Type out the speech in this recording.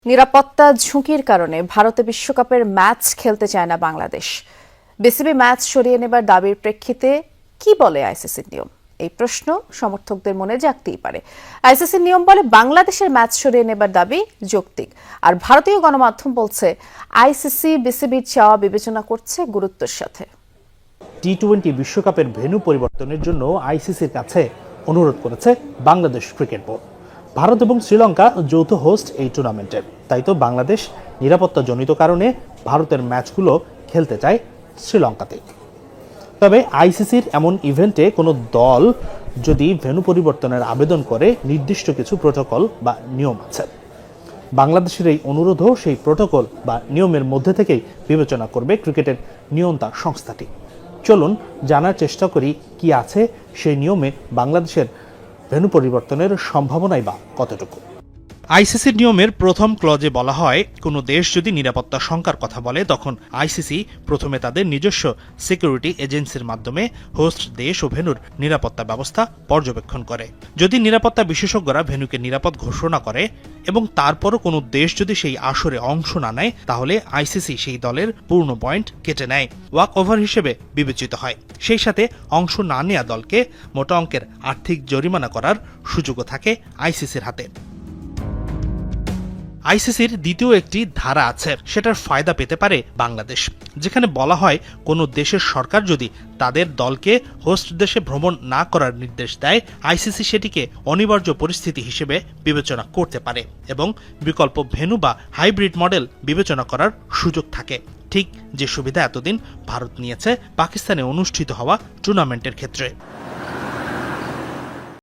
নিরাপত্তা ঝুঁকির কারণে ভারতে বিশ্বকাপের ম্যাচ খেলতে চায় না বাংলাদেশ। বিসিবি ম্যাচ সরিয়ে নেবার দাবির প্রেক্ষিতে কি বলে আইসিসির নিয়ম? এই প্রশ্ন সমর্থকদের মনে জাগতেই পারে। আইসিসির নিয়ম বলে বাংলাদেশের ম্যাচ সরিয়ে নেবার দাবি যৌক্তিক, আর ভারতীয় গণমাধ্যম বলছে আইসিসি বিসিবির চাওয়া বিবেচনা করছে গুরুত্বের সাথে। টি-20 বিশ্বকাপের ভেন্যু পরিবর্তনের জন্য আইসিসির কাছে অনুরোধ করেছে বাংলাদেশ ক্রিকেট বোর্ড। ভারত এবং শ্রীলঙ্কা যৌথ হোস্ট এই টুর্নামেন্টের, তাই তো বাংলাদেশ নিরাপত্তাজনিত কারণে ভারতের ম্যাচগুলো খেলতে চায় শ্রীলঙ্কাতে। তবে আইসিসির এমন ইভেন্টে কোনো দল যদি ভেন্যু পরিবর্তনের আবেদন করে, নির্দিষ্ট কিছু প্রোটোকল বা নিয়ম আছে। বাংলাদেশের এই অনুরোধও সেই প্রোটোকল বা নিয়মের মধ্যে থেকেই বিবেচনা করবে ক্রিকেটের নিয়ন্ত্রণ সংস্থাটি। চলুন জানার চেষ্টা করি কি আছে সেই নিয়মে, বাংলাদেশের ভেন্যু পরিবর্তনের সম্ভাবনাই বা কতটুকু। আইসিসির নিয়মের প্রথম ক্লজে বলা হয়, কোনো দেশ যদি নিরাপত্তা শঙ্কার কথা বলে, তখন আইসিসি প্রথমে তাদের নিজস্ব সিকিউরিটি এজেন্সির মাধ্যমে হোস্ট দেশ ও ভেন্যুর নিরাপত্তা ব্যবস্থা পর্যবেক্ষণ করে। যদি নিরাপত্তা বিশেষজ্ঞরা ভেন্যুকে নিরাপদ ঘোষণা করে এবং তারপরও কোনো দেশ যদি সেই আসরে অংশ না নেয়, তাহলে আইসিসি সেই দলের পূর্ণ পয়েন্ট কেটে নেয়, ওয়াক ওভার হিসেবে বিবেচিত হয়। সেই সাথে অংশ না নেওয়া দলকে মোটা অঙ্কের আর্থিক জরিমানা করার সুযোগও থাকে আইসিসির হাতে। আইসিসির দ্বিতীয় একটি ধারা আছে, সেটার ফায়দা পেতে পারে বাংলাদেশ, যেখানে বলা হয় কোনো দেশের সরকার যদি তাদের দলকে হোস্ট দেশে ভ্রমণ না করার নির্দেশ দেয়, আইসিসি সেটিকে অনিবার্য পরিস্থিতি হিসেবে বিবেচনা করতে পারে এবং বিকল্প ভেন্যু বা হাইব্রিড মডেল বিবেচনা করার সুযোগ থাকে। ঠিক যে সুবিধা এতদিন ভারত নিয়েছে পাকিস্তানে অনুষ্ঠিত হওয়া টুর্নামেন্টের ক্ষেত্রে।